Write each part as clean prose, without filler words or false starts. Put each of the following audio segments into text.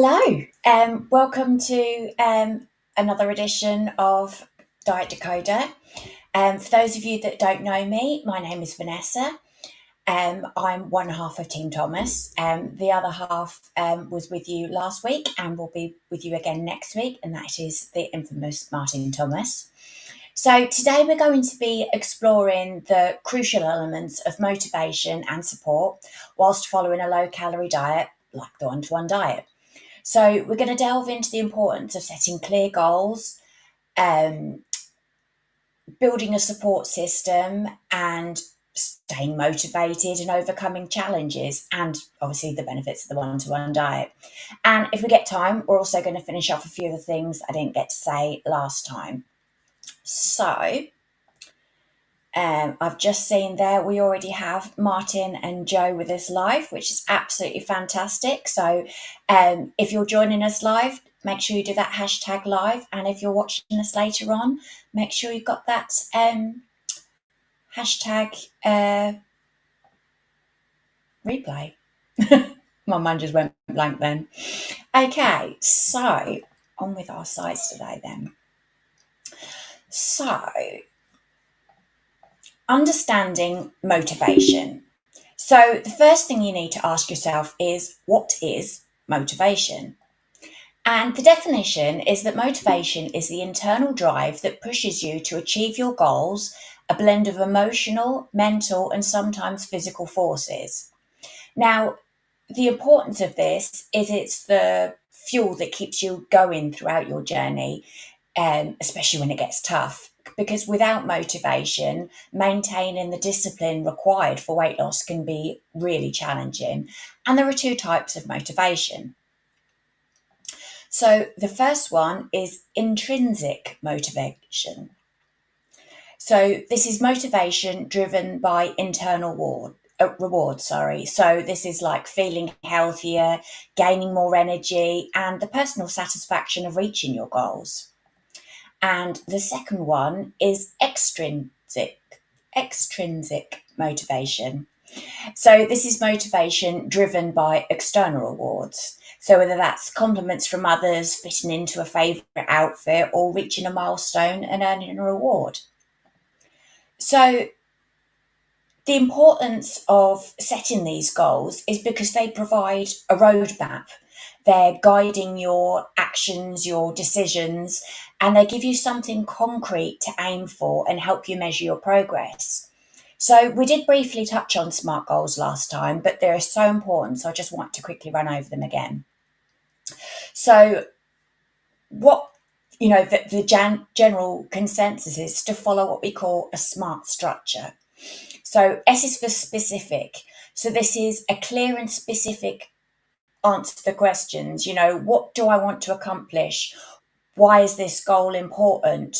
Hello, welcome to another edition of Diet Decoder. For those of you that don't know me, my name is Vanessa. I'm one half of Team Thomas. The other half was with you last week and will be with you again next week, and that is the infamous Martin Thomas. So, today we're going to be exploring the crucial elements of motivation and support whilst following a low calorie diet like the one to one diet. So, we're going to delve into the importance of setting clear goals, um, building a support system, and staying motivated and overcoming challenges, and obviously the benefits of the one to one diet. And if we get time, we're also going to finish off a few of the things I didn't get to say last time. So, I've just seen there we already have Martin and Joe with us live, which is absolutely fantastic. So, if you're joining us live, make sure you do that hashtag live. And if you're watching us later on, make sure you've got that hashtag replay. My mind just went blank then. Okay, so on with our sites today then. So, understanding motivation. So, the first thing you need to ask yourself is what is motivation? And the definition is that motivation is the internal drive that pushes you to achieve your goals, a blend of emotional, mental, and sometimes physical forces. Now, the importance of this is it's the fuel that keeps you going throughout your journey, especially when it gets tough. Because without motivation, maintaining the discipline required for weight loss can be really challenging. And there are two types of motivation. So the first one is intrinsic motivation. So this is motivation driven by internal reward. So this is like feeling healthier, gaining more energy, and the personal satisfaction of reaching your goals. And the second one is extrinsic motivation. So this is motivation driven by external rewards. So whether that's compliments from others, fitting into a favourite outfit, or reaching a milestone and earning a reward. So the importance of setting these goals is because they provide a roadmap. They're guiding your actions, your decisions, and they give you something concrete to aim for and help you measure your progress. So, we did briefly touch on SMART goals last time, but they're so important, so I just want to quickly run over them again. So, what the general consensus is to follow what we call a SMART structure. So, S is for specific. So, this is a clear and specific answer to the questions. What do I want to accomplish? Why is this goal important?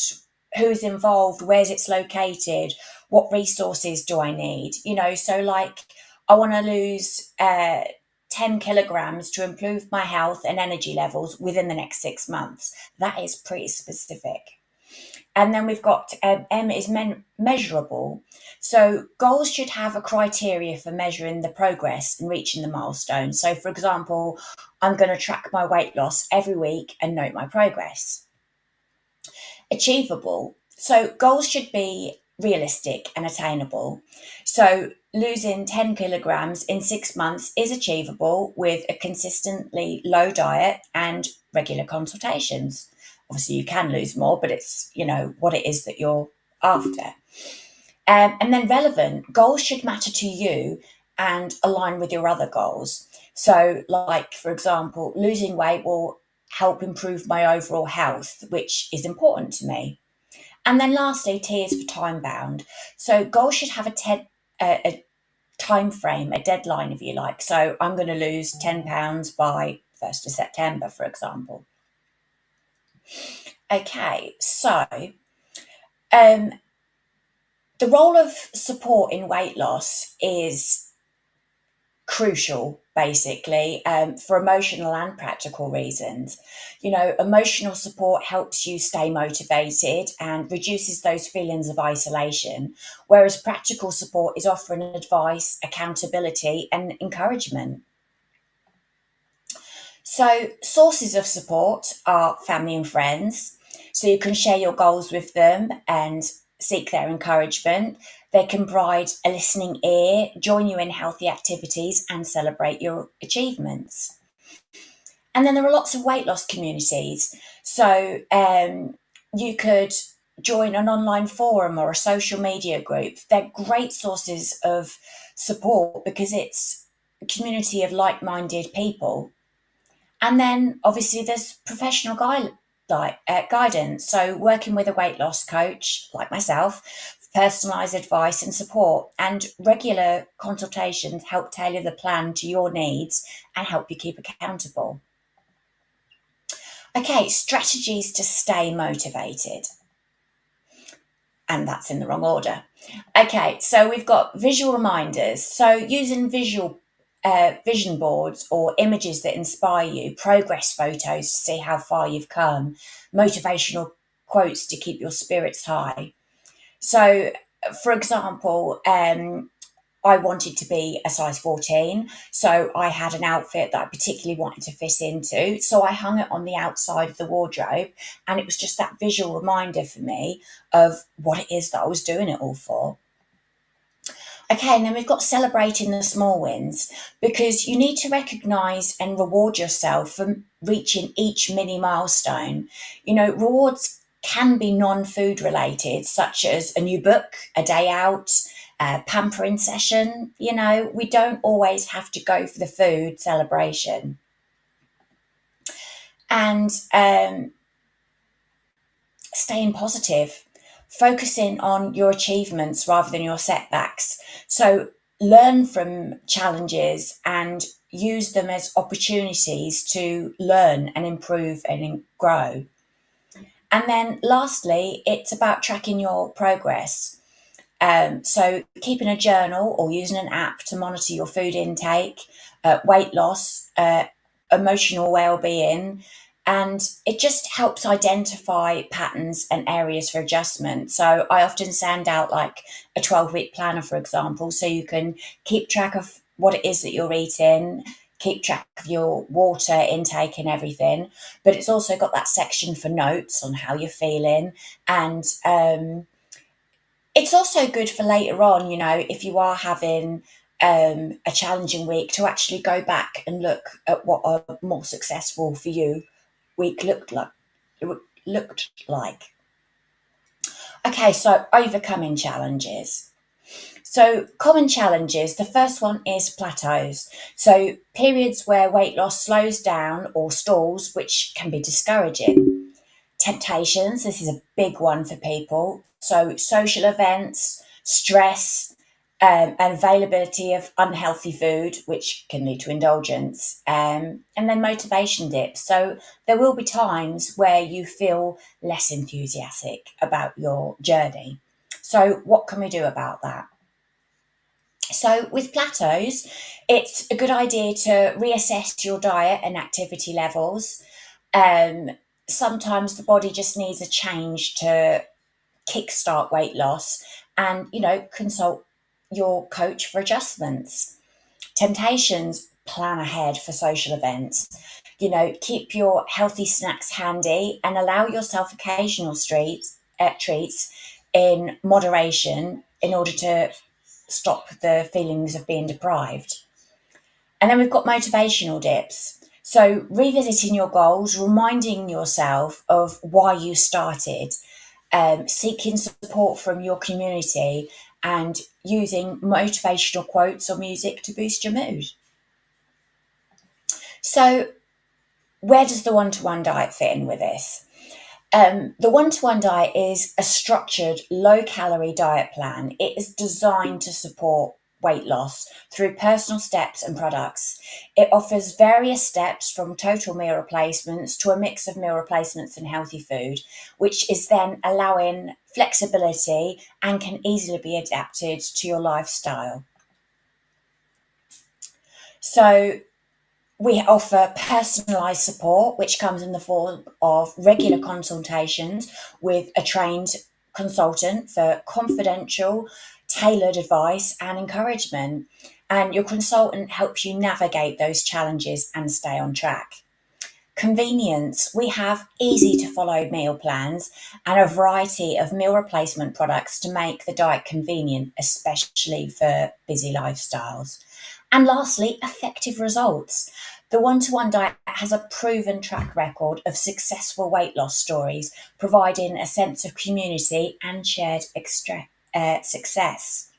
Who's involved? Where's it's located? What resources do I need? So like I want to lose 10 kilograms to improve my health and energy levels within the next 6 months. That is pretty specific. And then we've got M is measurable. So goals should have a criteria for measuring the progress and reaching the milestone. So for example, I'm going to track my weight loss every week and note my progress. Achievable. So goals should be realistic and attainable. So losing 10 kilograms in 6 months is achievable with a consistently low diet and regular consultations. Obviously, you can lose more, but it's, what it is that you're after. And then relevant, goals should matter to you and align with your other goals. So, like, for example, losing weight will help improve my overall health, which is important to me. And then lastly, T is for time bound. So goals should have a time frame, a deadline, if you like. So I'm going to lose £10 by 1st of September, for example. Okay, so the role of support in weight loss is crucial, basically, for emotional and practical reasons. Emotional support helps you stay motivated and reduces those feelings of isolation, whereas practical support is offering advice, accountability, and encouragement. So, sources of support are family and friends. So, you can share your goals with them and seek their encouragement. They can provide a listening ear, join you in healthy activities, and celebrate your achievements. And then there are lots of weight loss communities. So, you could join an online forum or a social media group. They're great sources of support because it's a community of like minded people. And then obviously there's professional guidance. So working with a weight loss coach like myself, personalised advice and support, and regular consultations help tailor the plan to your needs and help you keep accountable. Okay, strategies to stay motivated. And that's in the wrong order. Okay, so we've got visual reminders. So using vision boards or images that inspire you, progress photos to see how far you've come, motivational quotes to keep your spirits high. So, for example, I wanted to be a size 14, so I had an outfit that I particularly wanted to fit into. So I hung it on the outside of the wardrobe, and it was just that visual reminder for me of what it is that I was doing it all for. Okay, and then we've got celebrating the small wins because you need to recognize and reward yourself for reaching each mini milestone. You know, rewards can be non food related, such as a new book, a day out, a pampering session. You know, we don't always have to go for the food celebration. And staying positive, focusing on your achievements rather than your setbacks. So learn from challenges and use them as opportunities to learn and improve and grow. And then lastly, it's about tracking your progress. So keeping a journal or using an app to monitor your food intake, weight loss, emotional well-being, and it just helps identify patterns and areas for adjustment. So I often send out like a 12-week planner, for example, so you can keep track of what it is that you're eating, keep track of your water intake and everything. But it's also got that section for notes on how you're feeling, and it's also good for later on, you know, if you are having a challenging week, to actually go back and look at what a more successful for you week looked like. Okay, so overcoming challenges. So common challenges, the first one is plateaus. So periods where weight loss slows down or stalls, which can be discouraging. Temptations, this is a big one for people. So social events, stress, and availability of unhealthy food, which can lead to indulgence, and then motivation dips. So there will be times where you feel less enthusiastic about your journey. So what can we do about that? So with plateaus, it's a good idea to reassess your diet and activity levels. Um, Sometimes the body just needs a change to kickstart weight loss, and consult your coach for adjustments. Temptations, plan ahead for social events. Keep your healthy snacks handy and allow yourself occasional treats in moderation in order to stop the feelings of being deprived. And then we've got motivational dips. So, revisiting your goals, reminding yourself of why you started, seeking support from your community, and using motivational quotes or music to boost your mood. So, where does the one to one diet fit in with this? The one to one diet is a structured, low calorie diet plan. It is designed to support weight loss through personal steps and products. It offers various steps from total meal replacements to a mix of meal replacements and healthy food, which is then allowing flexibility and can easily be adapted to your lifestyle. So, we offer personalised support, which comes in the form of regular consultations with a trained consultant for confidential, tailored advice and encouragement. And your consultant helps you navigate those challenges and stay on track. Convenience. We have easy to follow meal plans and a variety of meal replacement products to make the diet convenient, especially for busy lifestyles. And lastly, effective results. The one to one diet has a proven track record of successful weight loss stories, providing a sense of community and shared success.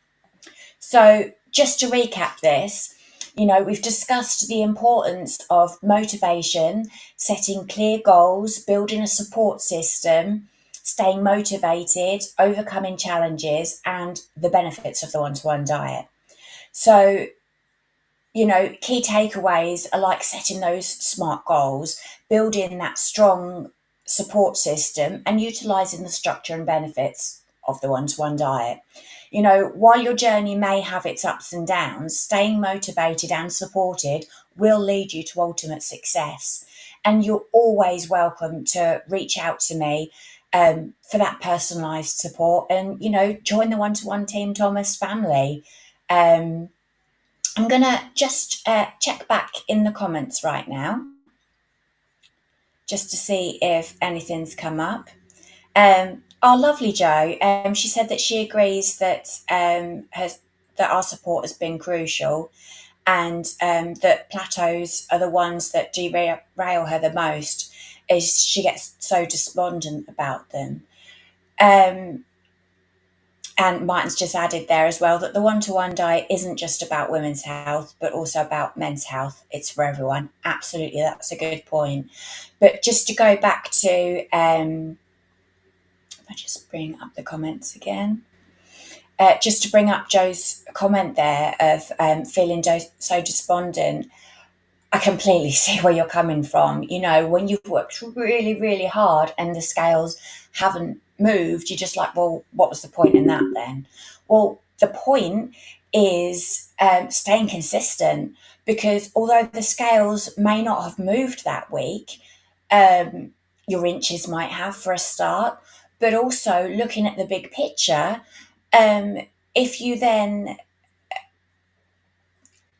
So, just to recap this, we've discussed the importance of motivation, setting clear goals, building a support system, staying motivated, overcoming challenges, and the benefits of the one to one diet. So, key takeaways are like setting those smart goals, building that strong support system, and utilizing the structure and benefits of the one to one diet. While your journey may have its ups and downs, staying motivated and supported will lead you to ultimate success. And you're always welcome to reach out to me for that personalized support and, join the one to one Team Thomas family. I'm going to just check back in the comments right now just to see if anything's come up. Our lovely Jo, she said that she agrees that that our support has been crucial, and that plateaus are the ones that derail her the most, as she gets so despondent about them. And Martin's just added there as well that the one-to-one diet isn't just about women's health, but also about men's health. It's for everyone. Absolutely, that's a good point. But just to go back to, if I just bring up the comments again. Just to bring up Jo's comment there of feeling so despondent, I completely see where you're coming from. When you've worked really, really hard and the scales haven't moved, you're just like, well, what was the point in that then? Well, the point is staying consistent, because although the scales may not have moved that week, your inches might have for a start, but also looking at the big picture, if you then,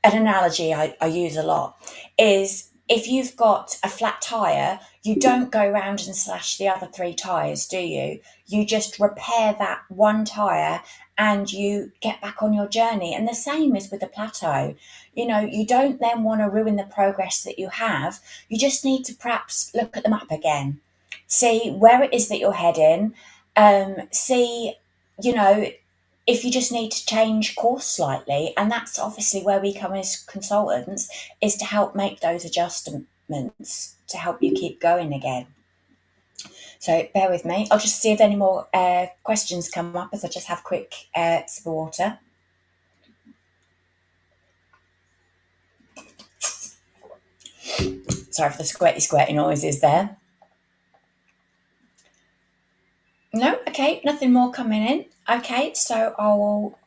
an analogy I use a lot is, if you've got a flat tire, you don't go around and slash the other three tires, do you? You just repair that one tire and you get back on your journey. And the same is with the plateau. You don't then want to ruin the progress that you have. You just need to perhaps look at the map again, see where it is that you're heading, see, if you just need to change course slightly. And that's obviously where we come as consultants, is to help make those adjustments to help you keep going again. So bear with me. I'll just see if any more questions come up as I just have a quick sip of water. Sorry for the squirty noises there. No, okay, nothing more coming in. Okay, so I'll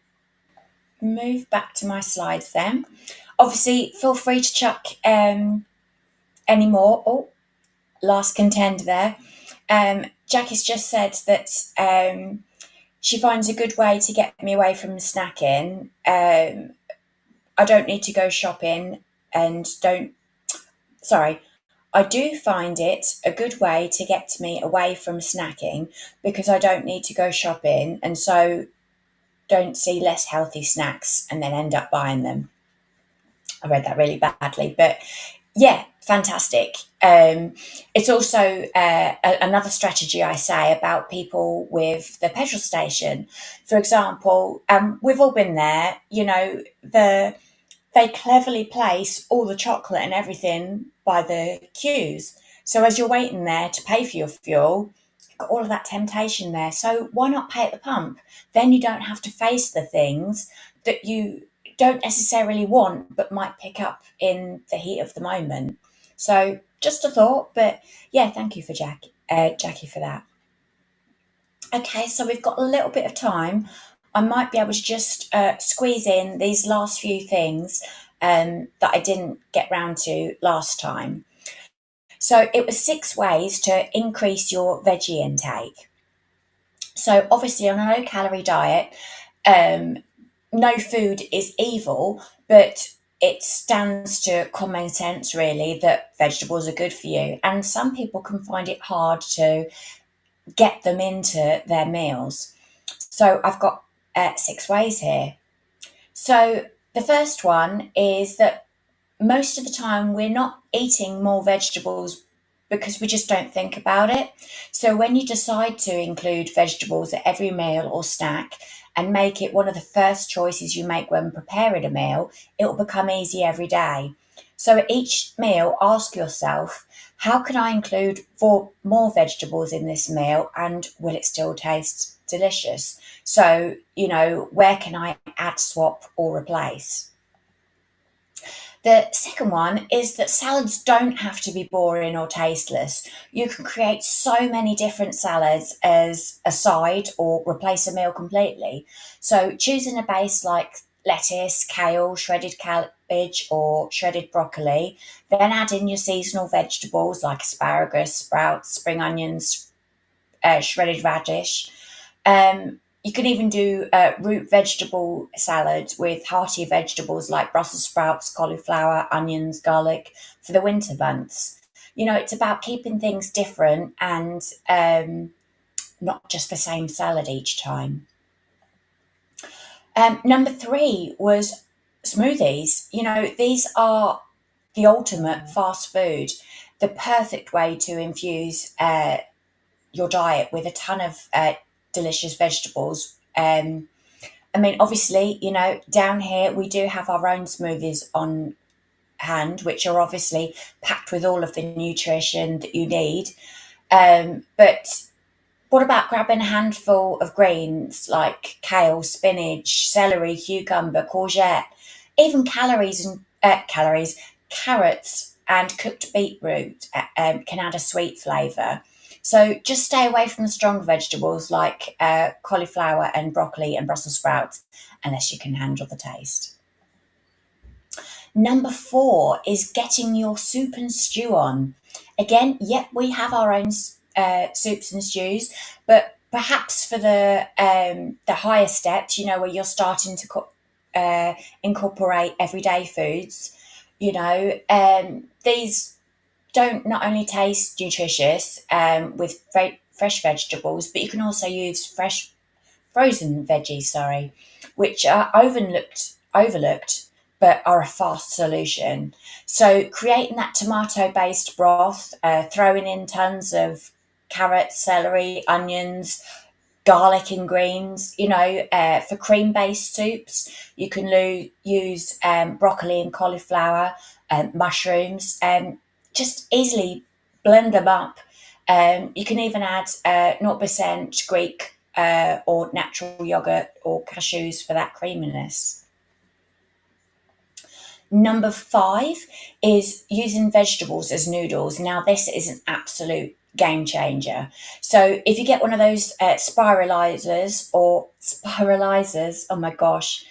move back to my slides then. Obviously, feel free to chuck any more. Oh, last contender there. Jackie's just said that she finds a good way to get me away from snacking. I don't need to go shopping and I do find it a good way to get me away from snacking, because I don't need to go shopping and so don't see less healthy snacks and then end up buying them. I read that really badly, but yeah, fantastic. It's also another strategy I say about people with the petrol station. For example, we've all been there, they cleverly place all the chocolate and everything by the queues. So as you're waiting there to pay for your fuel, you've got all of that temptation there. So why not pay at the pump? Then you don't have to face the things that you don't necessarily want, but might pick up in the heat of the moment. So just a thought, but yeah, thank you for Jackie for that. Okay, so we've got a little bit of time. I might be able to just squeeze in these last few things that I didn't get round to last time. So it was 6 ways to increase your veggie intake. So obviously on a low-calorie diet, no food is evil, but it stands to common sense, really, that vegetables are good for you. And some people can find it hard to get them into their meals. So I've got 6 ways here. So the first one is that most of the time we're not eating more vegetables because we just don't think about it. So when you decide to include vegetables at every meal or snack and make it one of the first choices you make when preparing a meal, it will become easy every day. So at each meal, ask yourself, how can I include more vegetables in this meal and will it still taste delicious? So, where can I add, swap, or replace? The second one is that salads don't have to be boring or tasteless. You can create so many different salads as a side or replace a meal completely. So, choosing a base like lettuce, kale, shredded cabbage, or shredded broccoli, then add in your seasonal vegetables like asparagus, sprouts, spring onions, shredded radish. You can even do root vegetable salad with hearty vegetables like Brussels sprouts, cauliflower, onions, garlic for the winter months. It's about keeping things different and not just the same salad each time. Number three was smoothies. These are the ultimate fast food, the perfect way to infuse your diet with a ton of delicious vegetables. Obviously, down here we do have our own smoothies on hand, which are obviously packed with all of the nutrition that you need. But what about grabbing a handful of greens like kale, spinach, celery, cucumber, courgette, even carrots and cooked beetroot can add a sweet flavour. So just stay away from the strong vegetables like cauliflower and broccoli and Brussels sprouts, unless you can handle the taste. Number four is getting your soup and stew on. Again, yep, we have our own soups and stews, but perhaps for the higher steps, where you're starting to incorporate everyday foods, these don't not only taste nutritious with fresh vegetables, but you can also use frozen veggies, sorry, which are overlooked, but are a fast solution. So creating that tomato-based broth, throwing in tons of carrots, celery, onions, garlic and greens. For cream-based soups, you can use broccoli and cauliflower, mushrooms, and just easily blend them up. You can even add 0% Greek or natural yogurt or cashews for that creaminess. Number five is using vegetables as noodles. Now, this is an absolute game changer. So, if you get one of those spiralizers, oh my gosh,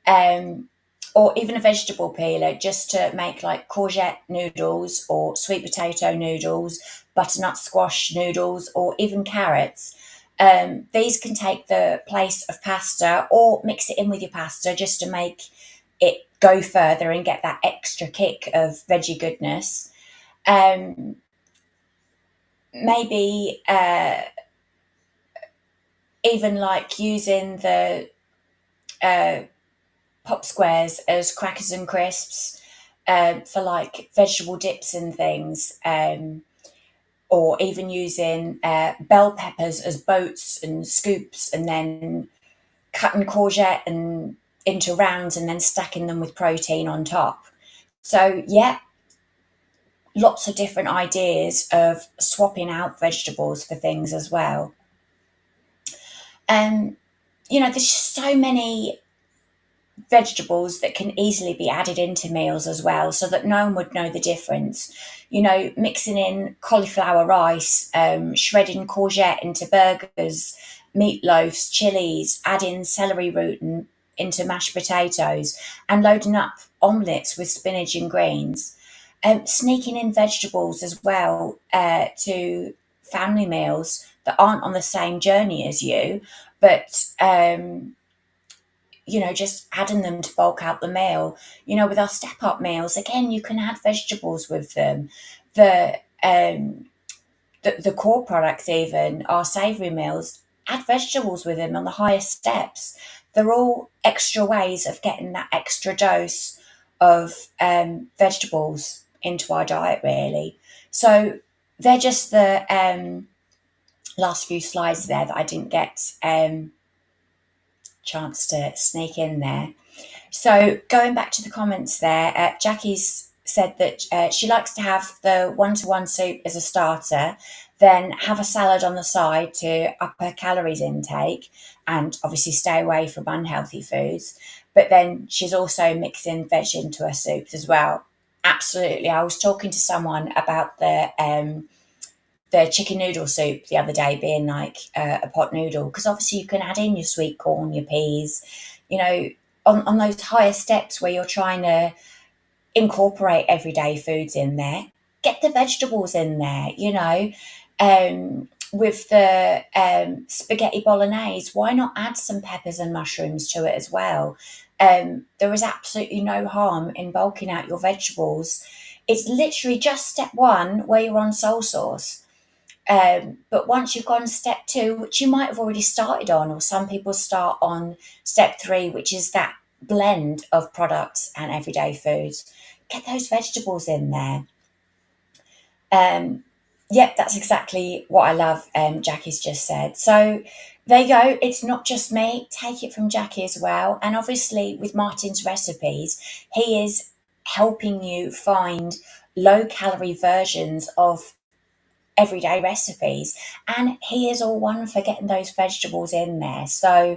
um, or even a vegetable peeler, just to make like courgette noodles or sweet potato noodles, butternut squash noodles, or even carrots. These can take the place of pasta or mix it in with your pasta just to make it go further and get that extra kick of veggie goodness. Um, Maybe even like using the uh, pop squares as crackers and crisps for like vegetable dips and things, or even using bell peppers as boats and scoops, and then cutting courgette and into rounds and then stacking them with protein on top. So yeah, lots of different ideas of swapping out vegetables for things as well. Um, there's just so many vegetables that can easily be added into meals as well, so that no one would know the difference. Mixing in cauliflower rice, shredding courgette into burgers, meatloafs, chilies, adding celery root into mashed potatoes, and loading up omelettes with spinach and greens. Sneaking in vegetables as well to family meals that aren't on the same journey as you, but just adding them to bulk out the meal. With our step up meals, again, you can add vegetables with them. The the core products, even our savoury meals, add vegetables with them on the higher steps. They're all extra ways of getting that extra dose of vegetables into our diet, really. So they're just the last few slides there that I didn't get chance to sneak in there. So going back to the comments there, Jackie's said that she likes to have the one-to-one soup as a starter, then have a salad on the side to up her calories intake, and obviously stay away from unhealthy foods. But then she's also mixing veg into her soups as well. Absolutely. I was talking to someone about the chicken noodle soup the other day being like a pot noodle, because obviously you can add in your sweet corn, your peas, on those higher steps where you're trying to incorporate everyday foods in there. Get the vegetables in there, with the spaghetti bolognese, why not add some peppers and mushrooms to it as well? There is absolutely no harm in bulking out your vegetables. It's literally just step one where you're on soy sauce. But once you've gone step two, which you might have already started on, or some people start on step three, which is that blend of products and everyday foods, get those vegetables in there. Yep, that's exactly what I love. Jackie's just said. So there you go. It's not just me. Take it from Jackie as well. And obviously, with Martin's recipes, he is helping you find low calorie versions of everyday recipes, and he is all one for getting those vegetables in there. So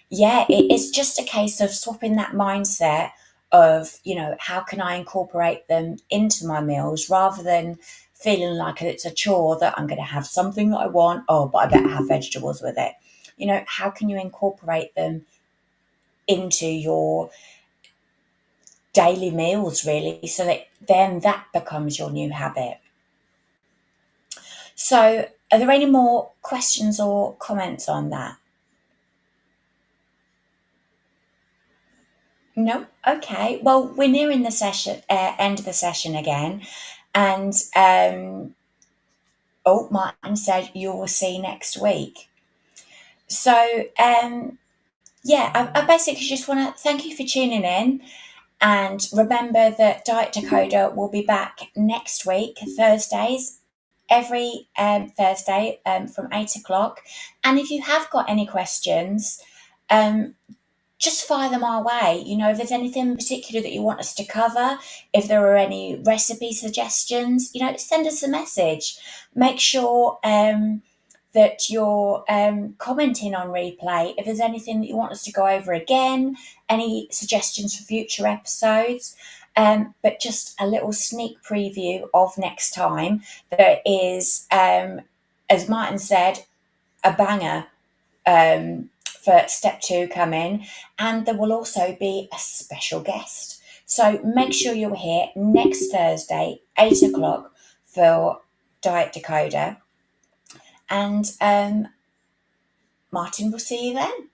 yeah, it's just a case of swapping that mindset of, how can I incorporate them into my meals, rather than feeling like it's a chore that I'm going to have something that I want, oh, but I better have vegetables with it. How can you incorporate them into your daily meals, really, so that then that becomes your new habit. So, are there any more questions or comments on that? No? Okay. Well, we're nearing the session, end of the session again. And, Martin said you will see next week. So, yeah, I basically just want to thank you for tuning in. And remember that Diet Decoder will be back next week, Thursdays, every Thursday from 8 o'clock. And if you have got any questions, just fire them our way. If there's anything in particular that you want us to cover, if there are any recipe suggestions, send us a message. Make sure that you're commenting on replay. If there's anything that you want us to go over again, any suggestions for future episodes, but just a little sneak preview of next time. There is, as Martin said, a banger for step two coming, and there will also be a special guest. So make sure you're here next Thursday, 8 o'clock, for Diet Decoder. And Martin will see you then.